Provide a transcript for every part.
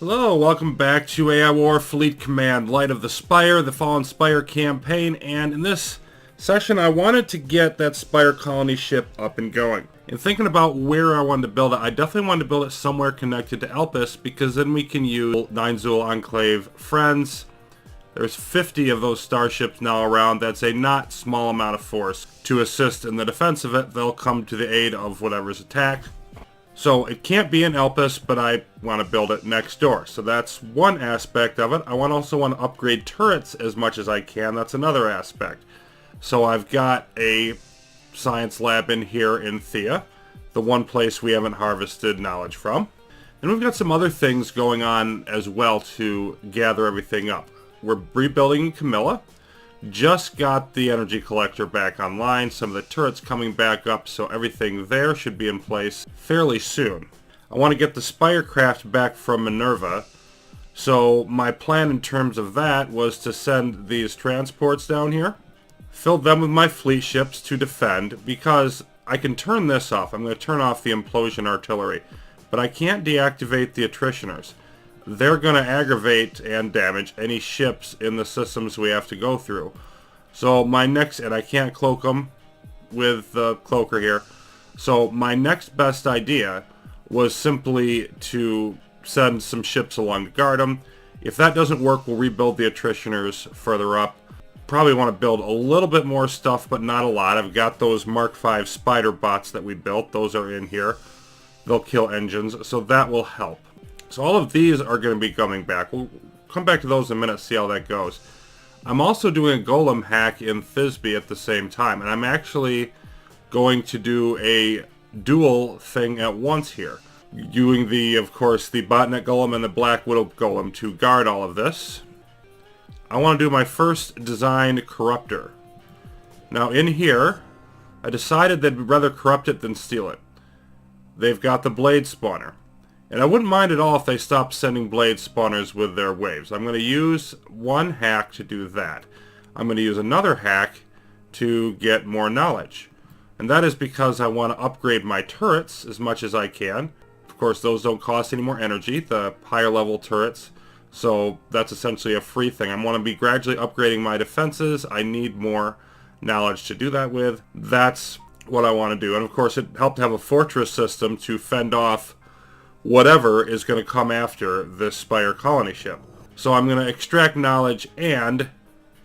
Hello, welcome back to AI War Fleet Command, Light of the Spire, the Fallen Spire campaign, and in this session I wanted to get that Spire colony ship up and going. In thinking about where I wanted to build it, I definitely wanted to build it somewhere connected to Elpis, because then we can use 9 Zool Enclave friends. There's 50 of those starships now around. That's a not small amount of force to assist in the defense of it. They'll come to the aid of whatever's attacked. So it can't be in Elpis, but I want to build it next door. So that's one aspect of it. I also want to upgrade turrets as much as I can. That's another aspect. So I've got a science lab in here in Thea, the one place we haven't harvested knowledge from. And we've got some other things going on as well to gather everything up. We're rebuilding Camilla. Just got the energy collector back online, some of the turrets coming back up, so everything there should be in place fairly soon. I want to get the Spirecraft back from Minerva, so my plan in terms of that was to send these transports down here, fill them with my fleet ships to defend, because I can turn this off. I'm going to turn off the implosion artillery, but I can't deactivate the attritioners. They're going to aggravate and damage any ships in the systems we have to go through. So my next, and I can't cloak them with the cloaker here, so my next best idea was simply to send some ships along to guard them. If that doesn't work, we'll rebuild the attritioners further up. Probably want to build a little bit more stuff, but not a lot. I've got those Mark V spider bots that we built. Those are in here. They'll kill engines, so that will help. So all of these are going to be coming back. We'll come back to those in a minute, see how that goes. I'm also doing a golem hack in Thisbe at the same time, and I'm actually going to do a dual thing at once here. Doing of course, the botnet golem and the black widow golem to guard all of this. I want to do my first designed corruptor. Now in here, I decided they'd rather corrupt it than steal it. They've got the blade spawner. And I wouldn't mind at all if they stopped sending blade spawners with their waves. I'm going to use one hack to do that. I'm going to use another hack to get more knowledge. And that is because I want to upgrade my turrets as much as I can. Of course, those don't cost any more energy, the higher level turrets. So that's essentially a free thing. I want to be gradually upgrading my defenses. I need more knowledge to do that with. That's what I want to do. And of course, it helped to have a fortress system to fend off whatever is going to come after this Spire colony ship. So I'm going to extract knowledge and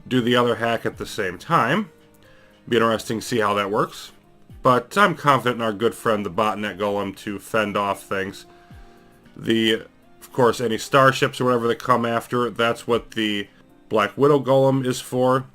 do the other hack at the same time. Be interesting to see how that works. But I'm confident in our good friend the botnet golem to fend off things. Of course, any starships or whatever that come after, that's what the Black Widow golem is for.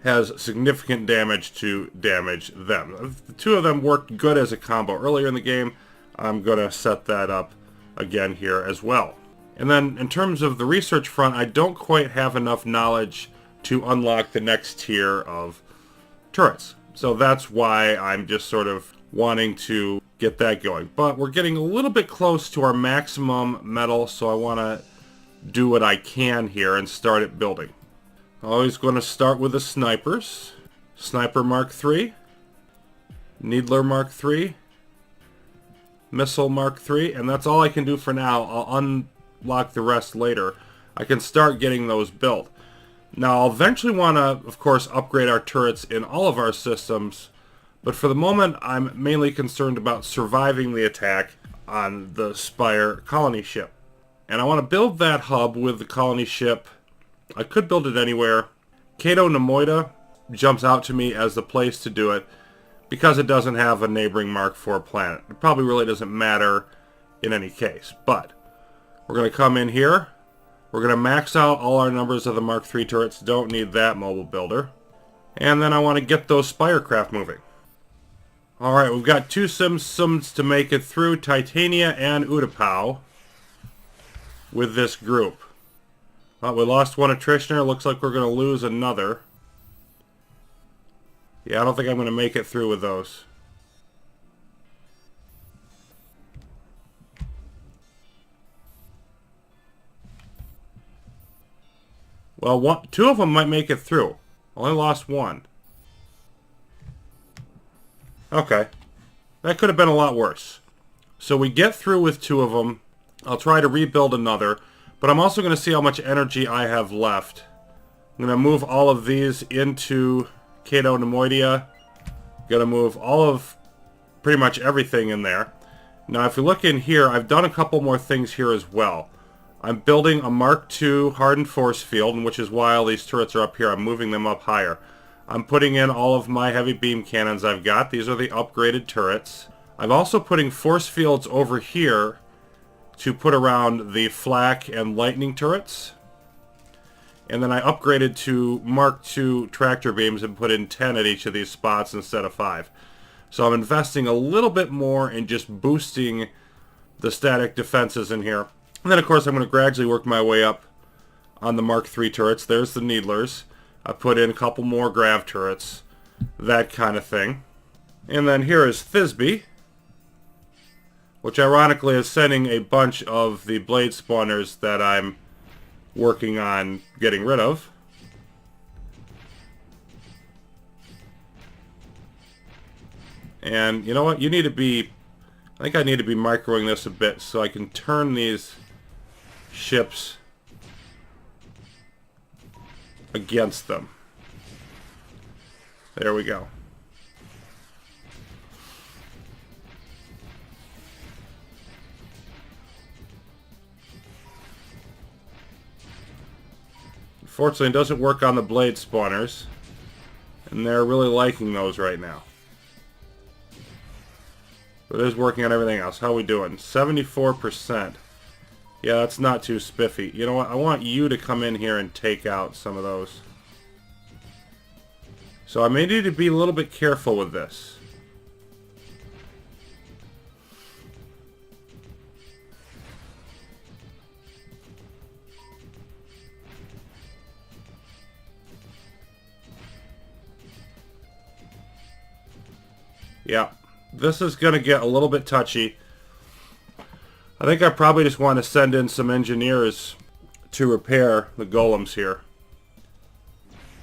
Has significant damage to damage them. The two of them worked good as a combo earlier in the game. I'm going to set that up again here as well. And then in terms of the research front, I don't quite have enough knowledge to unlock the next tier of turrets. So that's why I'm just sort of wanting to get that going. But we're getting a little bit close to our maximum metal, so I want to do what I can here and start it building. Always going to start with the snipers. Sniper Mark III. Needler Mark III. Missile Mark III, and that's all I can do for now. I'll unlock the rest later. I can start getting those built. Now, I'll eventually want to, of course, upgrade our turrets in all of our systems, but for the moment, I'm mainly concerned about surviving the attack on the Spire colony ship. And I want to build that hub with the colony ship. I could build it anywhere. Cato Nemoida jumps out to me as the place to do it, because it doesn't have a neighboring Mark IV planet. It probably really doesn't matter in any case. But we're going to come in here. We're going to max out all our numbers of the Mark III turrets. Don't need that mobile builder. And then I want to get those Spirecraft moving. Alright, we've got two Sims to make it through, Titania and Utapau, with this group. Well, we lost one attritioner. Looks like we're going to lose another. Yeah, I don't think I'm going to make it through with those. Well, two of them might make it through. Only lost one. Okay. That could have been a lot worse. So we get through with two of them. I'll try to rebuild another, but I'm also going to see how much energy I have left. I'm going to move all of these into Cato Nemoidia. Going to move all of pretty much everything in there. Now, if you look in here, I've done a couple more things here as well. I'm building a Mark II hardened force field, which is why all these turrets are up here. I'm moving them up higher. I'm putting in all of my heavy beam cannons I've got. These are the upgraded turrets. I'm also putting force fields over here to put around the flak and lightning turrets. And then I upgraded to Mark II tractor beams and put in 10 at each of these spots instead of 5. So I'm investing a little bit more in just boosting the static defenses in here. And then, of course, I'm going to gradually work my way up on the Mark III turrets. There's the Needlers. I put in a couple more grav turrets, that kind of thing. And then here is Thisbe, which ironically is sending a bunch of the blade spawners that I'm working on getting rid of. And you know what? You need to be... I think I need to be microing this a bit so I can turn these ships against them. There we go. Unfortunately, it doesn't work on the blade spawners, and they're really liking those right now. But it is working on everything else. How are we doing? 74%. Yeah, that's not too spiffy. You know what? I want you to come in here and take out some of those. So I may need to be a little bit careful with this. Yeah, this is going to get a little bit touchy. I think I probably just want to send in some engineers to repair the golems here.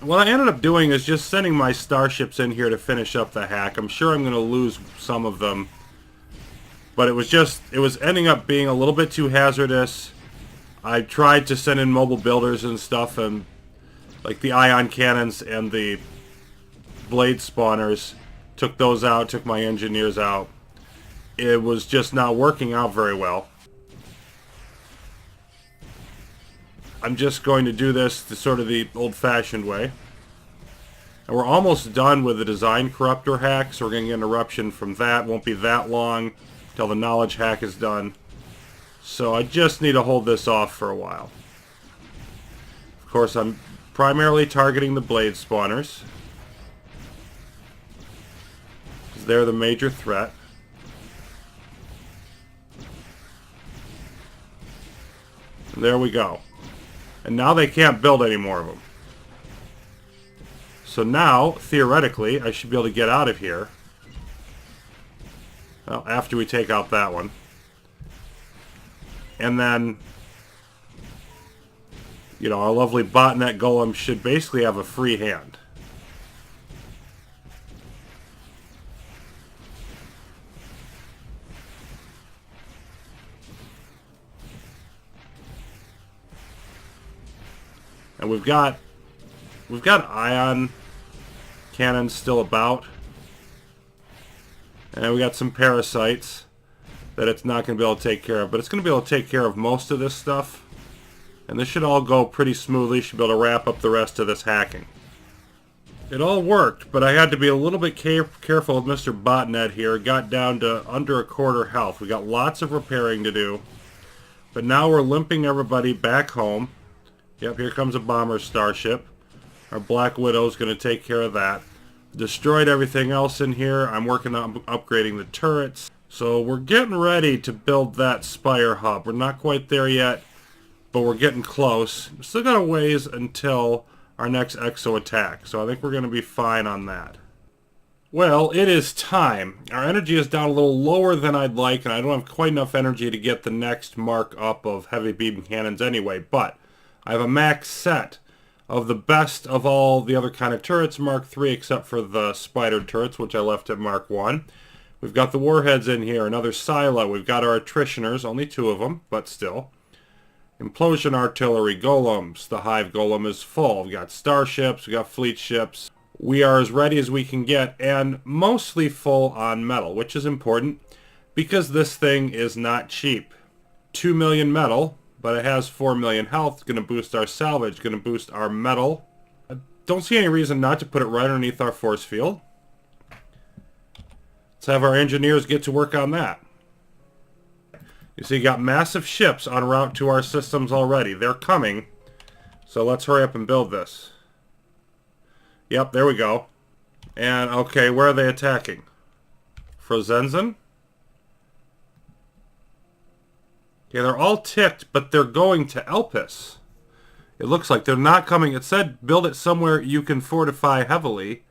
What I ended up doing is just sending my starships in here to finish up the hack. I'm sure I'm going to lose some of them. But it was ending up being a little bit too hazardous. I tried to send in mobile builders and stuff, and like the ion cannons and the blade spawners. Took those out, took my engineers out. It was just not working out very well. I'm just going to do this the sort of the old-fashioned way. And we're almost done with the design corruptor hack, so we're going to get an eruption from that. Won't be that long till the knowledge hack is done. So I just need to hold this off for a while. Of course, I'm primarily targeting the blade spawners. They're the major threat. And there we go. And now they can't build any more of them. So now, theoretically, I should be able to get out of here. Well, after we take out that one. And then, you know, our lovely botnet golem should basically have a free hand. And we've got ion cannons still about. And we got some parasites that it's not going to be able to take care of. But it's going to be able to take care of most of this stuff. And this should all go pretty smoothly. Should be able to wrap up the rest of this hacking. It all worked, but I had to be a little bit careful with Mr. Botnet here. Got down to under a quarter health. We got lots of repairing to do. But now we're limping everybody back home. Yep, here comes a bomber starship. Our Black Widow's going to take care of that. Destroyed everything else in here. I'm working on upgrading the turrets. So we're getting ready to build that Spire hub. We're not quite there yet, but we're getting close. Still got a ways until our next exo attack, so I think we're going to be fine on that. Well, it is time. Our energy is down a little lower than I'd like, and I don't have quite enough energy to get the next mark up of heavy beam cannons anyway, but I have a max set of the best of all the other kind of turrets, Mark III, except for the spider turrets, which I left at Mark I. We've got the warheads in here, another silo. We've got our attritioners, only 2 of them, but still. Implosion artillery, golems. The hive golem is full. We've got starships, we've got fleet ships. We are as ready as we can get, and mostly full on metal, which is important because this thing is not cheap. 2 million metal, but it has 4 million health. It's going to boost our salvage, going to boost our metal. I don't see any reason not to put it right underneath our force field. Let's have our engineers get to work on that. You see, you got massive ships en route to our systems already. They're coming, so let's hurry up and build this. Yep, there we go. And, okay, where are they attacking? Frozenzen? Yeah, they're all ticked, but they're going to Elpis. It looks like they're not coming. It said build it somewhere you can fortify heavily,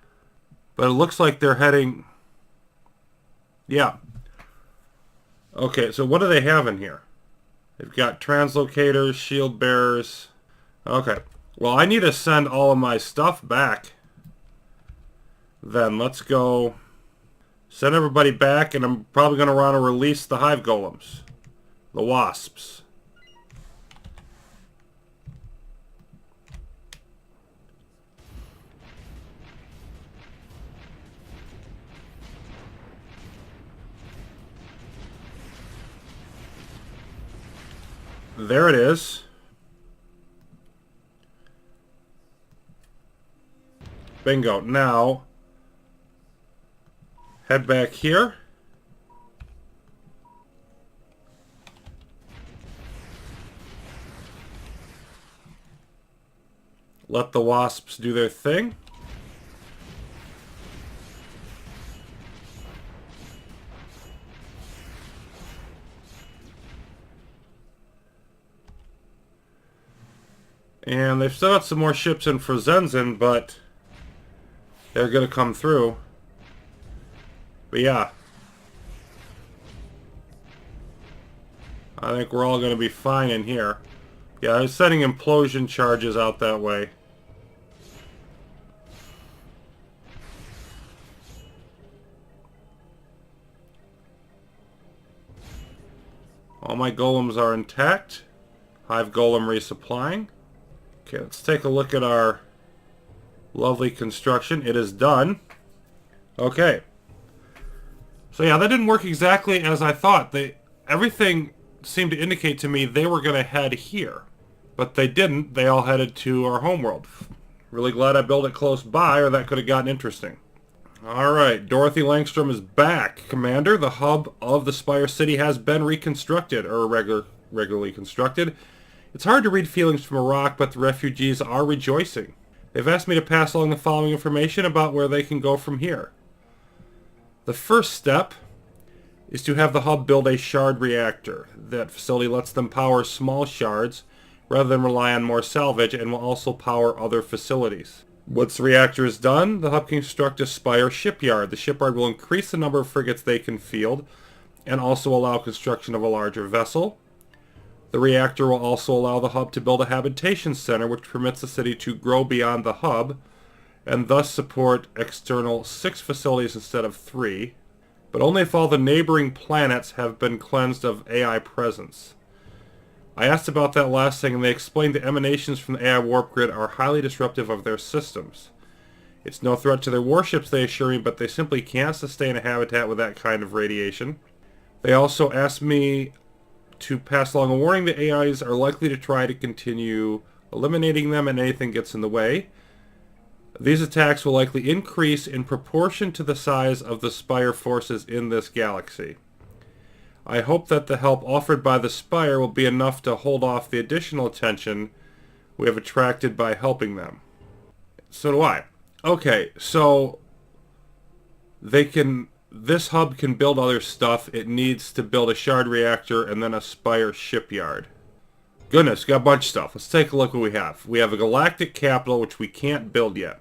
but it looks like they're heading... Yeah. Okay, so what do they have in here? They've got translocators, shield bearers. Okay. Well, I need to send all of my stuff back. Then let's go send everybody back, and I'm probably going to want to release the hive golems. The wasps. There it is. Bingo. Now, head back here. Let the wasps do their thing. And they've still got some more ships in Frozenzen, but they're going to come through. But yeah. I think we're all going to be fine in here. Yeah, I was setting implosion charges out that way. All my golems are intact. Hive golem resupplying. Okay, let's take a look at our lovely construction. It is done. Okay. So yeah, that didn't work exactly as I thought. Everything seemed to indicate to me they were going to head here. But they didn't. They all headed to our homeworld. Really glad I built it close by, or that could have gotten interesting. Alright, Dorothy Langstrom is back. Commander, the hub of the Spire City has been reconstructed, or regularly constructed. It's hard to read feelings from Iraq, but the refugees are rejoicing. They've asked me to pass along the following information about where they can go from here. The first step is to have the hub build a shard reactor. That facility lets them power small shards rather than rely on more salvage, and will also power other facilities. Once the reactor is done, the hub can construct a Spire shipyard. The shipyard will increase the number of frigates they can field and also allow construction of a larger vessel. The reactor will also allow the hub to build a habitation center, which permits the city to grow beyond the hub and thus support external 6 facilities instead of 3, but only if all the neighboring planets have been cleansed of AI presence. I asked about that last thing, and they explained the emanations from the AI warp grid are highly disruptive of their systems. It's no threat to their warships, they assure me, but they simply can't sustain a habitat with that kind of radiation. They also asked me to pass along a warning that AIs are likely to try to continue eliminating them and anything gets in the way. These attacks will likely increase in proportion to the size of the Spire forces in this galaxy. I hope that the help offered by the Spire will be enough to hold off the additional attention we have attracted by helping them. So do I. Okay, so this hub can build other stuff. It needs to build a shard reactor and then a Spire shipyard. Goodness, got a bunch of stuff. Let's take a look what we have. We have a galactic capital, which we can't build yet.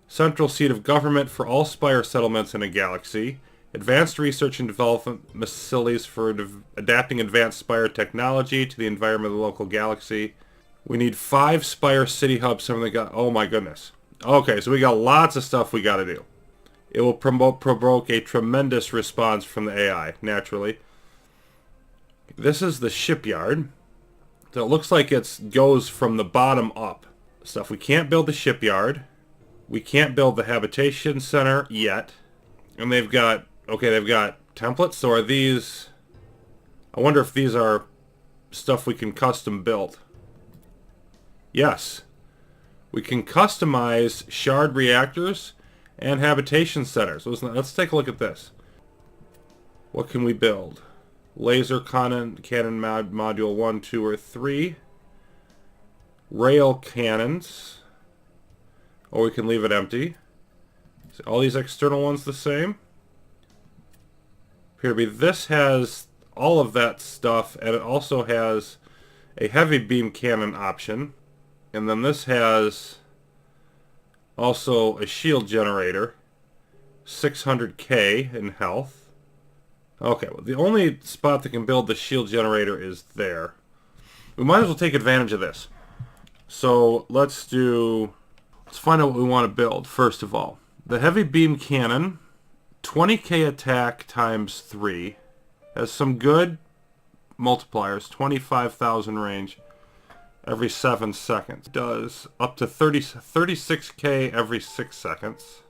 Central seat of government for all Spire settlements in a galaxy. Advanced research and development facilities for adapting advanced Spire technology to the environment of the local galaxy. We need 5 Spire city hubs. Oh my goodness. Okay, so we got lots of stuff we got to do. it will provoke a tremendous response from the AI, naturally. This is the shipyard. So it looks like it goes from the bottom up. Stuff. We can't build the shipyard. We can't build the habitation center yet. And they've got, okay, they've got templates. So are these, I wonder if these are stuff we can custom build. Yes. We can customize shard reactors and habitation centers. Let's take a look at this. What can we build? Laser cannon module 1, 2, or 3. Rail cannons. Or we can leave it empty. So all these external ones the same. Here, this has all of that stuff, and it also has a heavy beam cannon option. And then this has also a shield generator. 600k in health. Okay, well, the only spot that can build the shield generator is there. We might as well take advantage of this. So let's find out what we want to build, first of all. The heavy beam cannon, 20k attack times 3, has some good multipliers, 25,000 range every 7 seconds. Does up to 36k every 6 seconds.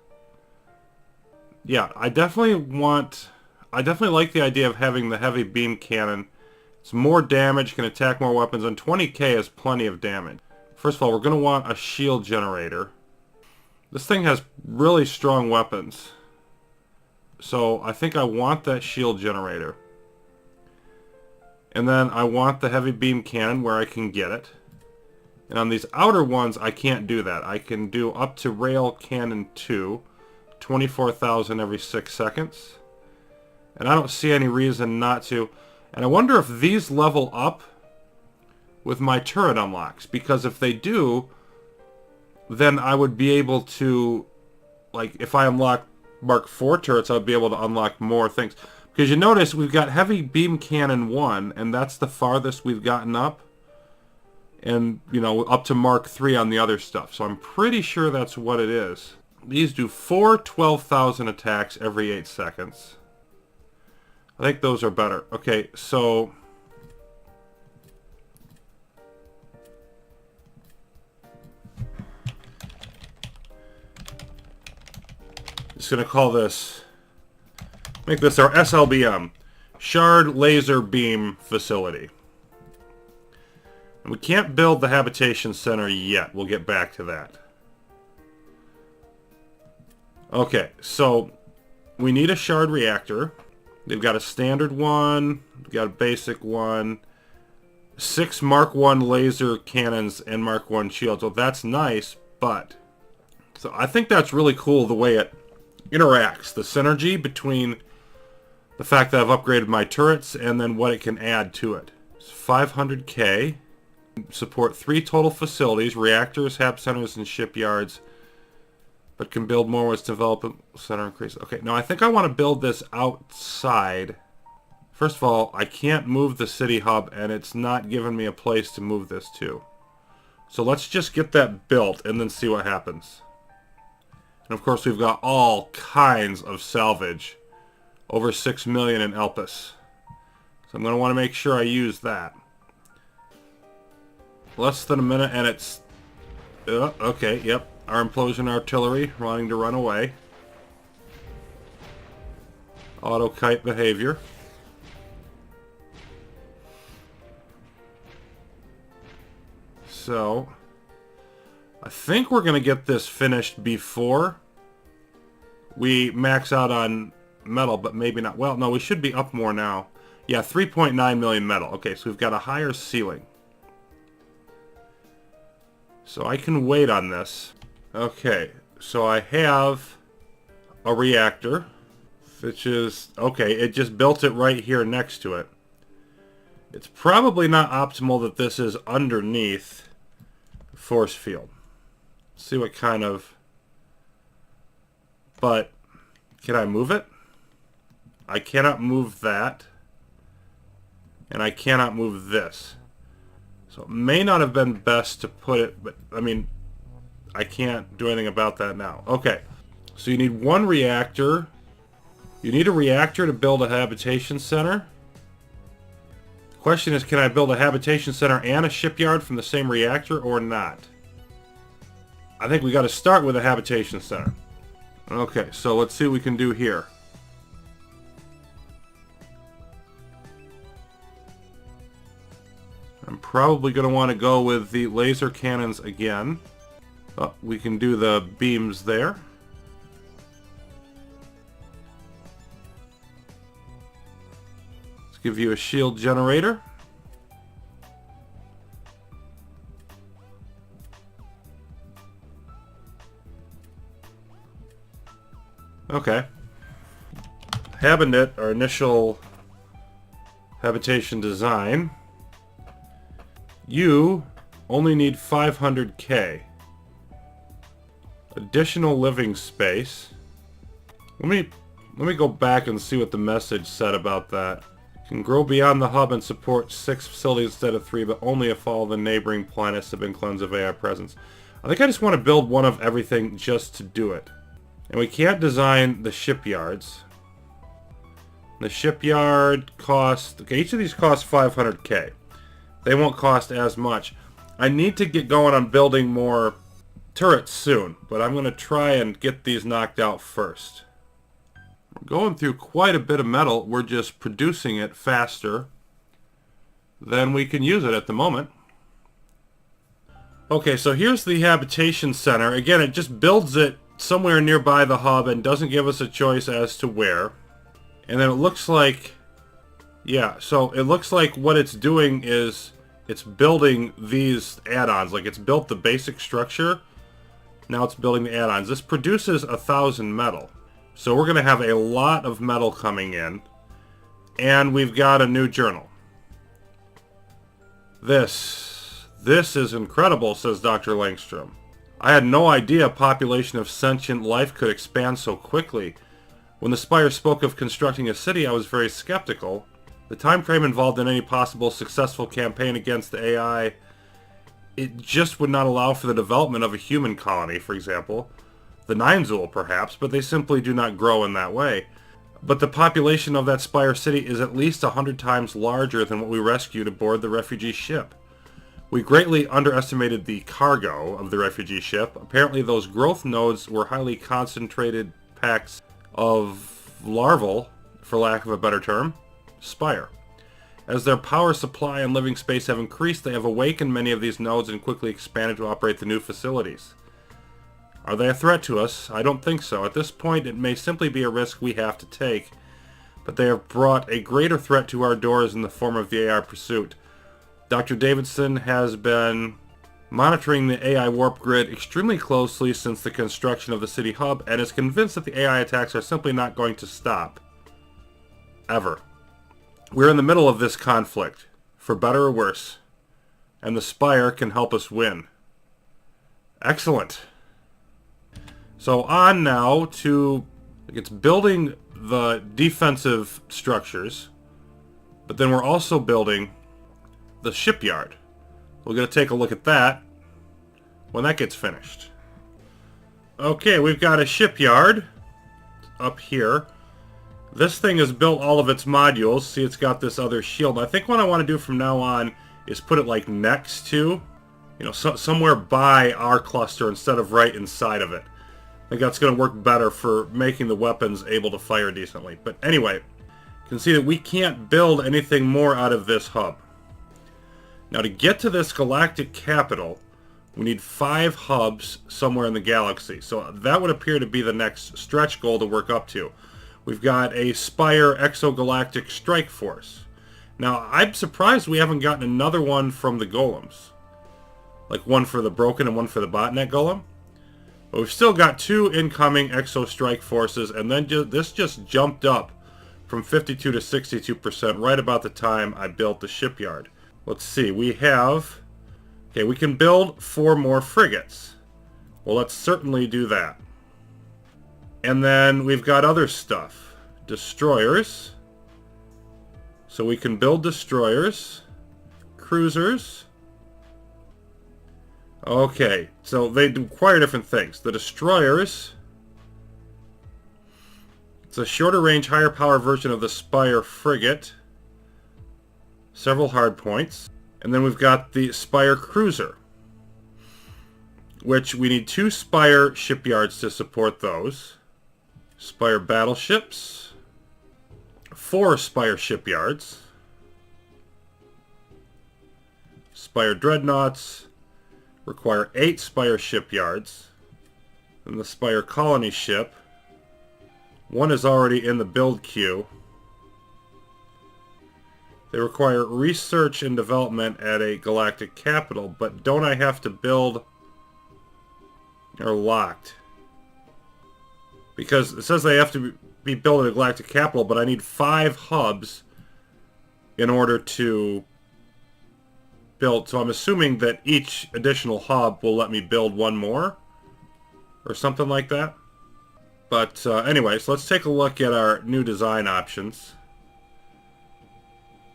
Yeah, I definitely like the idea of having the heavy beam cannon. It's more damage, can attack more weapons, and 20k is plenty of damage. First of all, we're going to want a shield generator. This thing has really strong weapons. So I think I want that shield generator. And then I want the heavy beam cannon where I can get it. And on these outer ones, I can't do that. I can do up to rail cannon 2, 24,000 every 6 seconds. And I don't see any reason not to. And I wonder if these level up with my turret unlocks. Because if they do, then I would be able to, like, if I unlock Mark IV turrets, I would be able to unlock more things. Because you notice we've got heavy beam cannon 1, and that's the farthest we've gotten up. And, you know, up to Mark III on the other stuff. So I'm pretty sure that's what it is. These do 12,000 attacks every 8 seconds. I think those are better. Okay, so just gonna call this, make this our SLBM, Shard Laser Beam Facility. And we can't build the habitation center yet. We'll get back to that. Okay, so we need a shard reactor. They've got a standard one, they've got a basic one, 6 Mark I laser cannons and Mark I shields. Well, that's nice, but so I think that's really cool the way it interacts. The synergy between the fact that I've upgraded my turrets and then what it can add to it. It's 500k. Support 3 total facilities, reactors, hab centers, and shipyards. But can build more with development center increase. Okay, now I think I want to build this outside. First of all, I can't move the city hub, and it's not giving me a place to move this to. So let's just get that built and then see what happens. And of course, we've got all kinds of salvage. Over 6 million in Elpis. So I'm going to want to make sure I use that. Less than a minute, and it's... okay, yep. Our implosion artillery wanting to run away. Auto kite behavior. So I think we're gonna get this finished before we max out on metal, but maybe not. Well, no, we should be up more now. Yeah, 3.9 million metal. Okay, so we've got a higher ceiling. So I can wait on this. Okay, so I have a reactor, which is, okay, it just built it right here next to it. It's probably not optimal that this is underneath force field. Let's see what kind of, but can I move it? I cannot move that, and I cannot move this. So it may not have been best to put it, but I mean, I can't do anything about that now. Okay, So you need one reactor. You need a reactor to build a habitation center. The question is, can I build a habitation center and a shipyard from the same reactor or not? I think we got to start with a habitation center. Okay, so let's see what we can do here. I'm probably going to want to go with the laser cannons again. Oh, we can do the beams there. Let's give you a shield generator. Okay. Habinet, our initial habitation design. You only need 500K. Additional living space. Let me go back and see what the message said about that. Can grow beyond the hub and support 6 facilities instead of 3, but only if all the neighboring planets have been cleansed of AI presence. I think I just want to build one of everything just to do it. And we can't design the shipyards. The shipyard cost... Okay, each of these costs 500K. They won't cost as much. I need to get going on building more turrets soon, but I'm going to try and get these knocked out first. We're going through quite a bit of metal. We're just producing it faster than we can use it at the moment. Okay, so here's the habitation center. Again, it just builds it somewhere nearby the hub and doesn't give us a choice as to where. And then it looks like... Yeah, so it looks like what it's doing is it's building these add-ons. Like, it's built the basic structure. Now it's building the add-ons. This produces 1,000 metal. So we're going to have a lot of metal coming in. And we've got a new journal. This is incredible, says Dr. Langstrom. I had no idea a population of sentient life could expand so quickly. When the Spire spoke of constructing a city, I was very skeptical. The time frame involved in any possible successful campaign against the AI, it just would not allow for the development of a human colony, for example. The Ninezul, perhaps, but they simply do not grow in that way. But the population of that Spire city is at least 100 times larger than what we rescued aboard the refugee ship. We greatly underestimated the cargo of the refugee ship. Apparently those growth nodes were highly concentrated packs of larval, for lack of a better term, Spire. As their power supply and living space have increased, they have awakened many of these nodes and quickly expanded to operate the new facilities. Are they a threat to us? I don't think so. At this point, it may simply be a risk we have to take, but they have brought a greater threat to our doors in the form of the AI pursuit. Dr. Davidson has been monitoring the AI warp grid extremely closely since the construction of the city hub and is convinced that the AI attacks are simply not going to stop. Ever. We're in the middle of this conflict, for better or worse, and the Spire can help us win. Excellent. So on now to... It's building the defensive structures, but then we're also building the shipyard. We're going to take a look at that when that gets finished. Okay, we've got a shipyard up here. This thing has built all of its modules. See, it's got this other shield. I think what I want to do from now on is put it like next to, somewhere by our cluster instead of right inside of it. I think that's going to work better for making the weapons able to fire decently. But anyway, you can see that we can't build anything more out of this hub. Now, to get to this galactic capital, we need 5 hubs somewhere in the galaxy. So that would appear to be the next stretch goal to work up to. We've got a Spire exogalactic strike force. Now, I'm surprised we haven't gotten another one from the golems. Like one for the broken and one for the botnet golem. But we've still got 2 incoming exo strike forces, and then this just jumped up from 52 to 62% right about the time I built the shipyard. Let's see, we have... Okay, we can build 4 more frigates. Well, let's certainly do that. And then we've got other stuff. Destroyers. So we can build destroyers. Cruisers. Okay, so they require different things. The destroyers a shorter range, higher power version of the Spire frigate. Several hard points. And then we've got the Spire cruiser, which we need 2 Spire shipyards to support those. Spire battleships. 4 Spire shipyards. Spire dreadnoughts require 8 Spire shipyards. And the Spire colony ship. 1 is already in the build queue. They require research and development at a galactic capital, but don't I have to build... They're locked. Because it says they have to be built at a galactic capital, but I need 5 hubs in order to build. So I'm assuming that each additional hub will let me build 1 more, or something like that. But anyways, let's take a look at our new design options.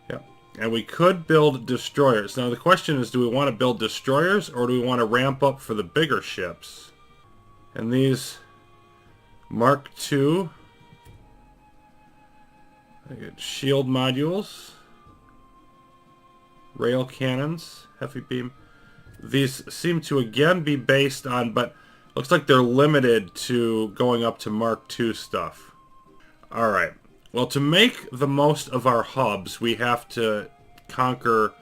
Yep. And we could build destroyers. Now the question is, do we want to build destroyers, or do we want to ramp up for the bigger ships? And these Mark II, I get shield modules, rail cannons, heavy beam. These seem to again be based on, but looks like they're limited to going up to Mark II stuff. Alright, well, to make the most of our hubs, we have to conquer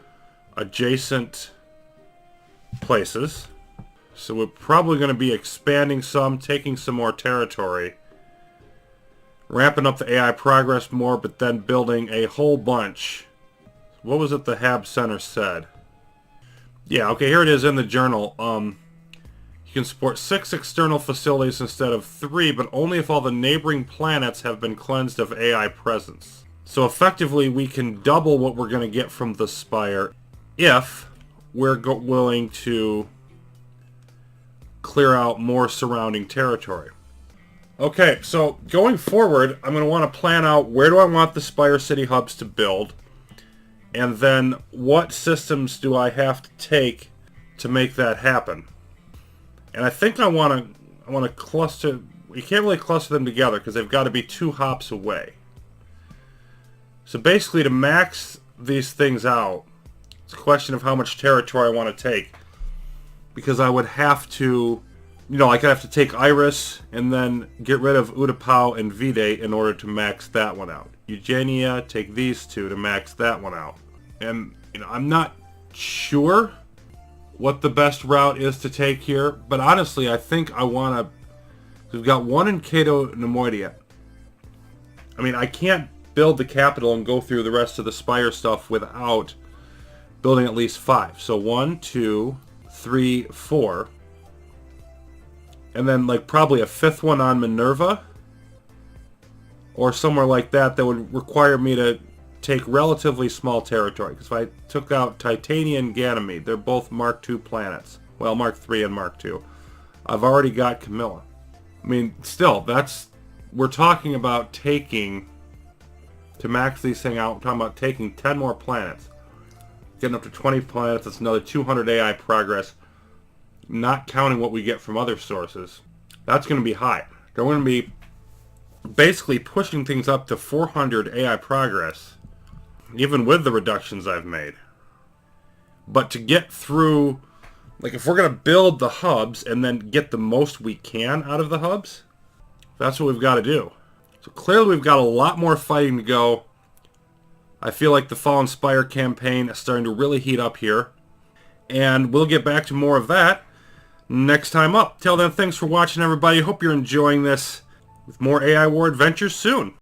adjacent places. So we're probably going to be expanding some, taking some more territory, ramping up the AI progress more, but then building a whole bunch. What was it the Hab Center said? Yeah, okay, here it is in the journal. You can support 6 external facilities instead of 3, but only if all the neighboring planets have been cleansed of AI presence. So effectively, we can double what we're going to get from the Spire if we're willing to clear out more surrounding territory. Okay, so going forward, I'm going to want to plan out where do I want the Spire City hubs to build, and then what systems do I have to take to make that happen. And I think I want to cluster. You can't really cluster them together because they've got to be 2 hops away. So basically, to max these things out, it's a question of how much territory I want to take. Because I would have to, I could have to take Iris and then get rid of Utapau and Vide in order to max that one out. Eugenia, take these 2 to max that one out. And, I'm not sure what the best route is to take here, but honestly, I think I want to... We've got 1 in Cato Nemoidia. I mean, I can't build the capital and go through the rest of the Spire stuff without building at least 5. So 1, 2, 3, 4. And then, probably a 5th one on Minerva. Or somewhere like that would require me to take relatively small territory. Because if I took out Titania and Ganymede, they're both Mark II planets. Well, Mark III and Mark II. I've already got Camilla. I mean, still, we're talking about taking, to max these things out, we're talking about taking 10 more planets. Getting up to 20 planets, that's another 200 AI progress. Not counting what we get from other sources. That's going to be high. They're going to be basically pushing things up to 400 AI progress, even with the reductions I've made. But to get through, if we're going to build the hubs and then get the most we can out of the hubs, that's what we've got to do. So clearly we've got a lot more fighting to go. I feel like the Fallen Spire campaign is starting to really heat up here. And we'll get back to more of that next time up. Till then, thanks for watching, everybody. Hope you're enjoying this, with more AI War adventures soon.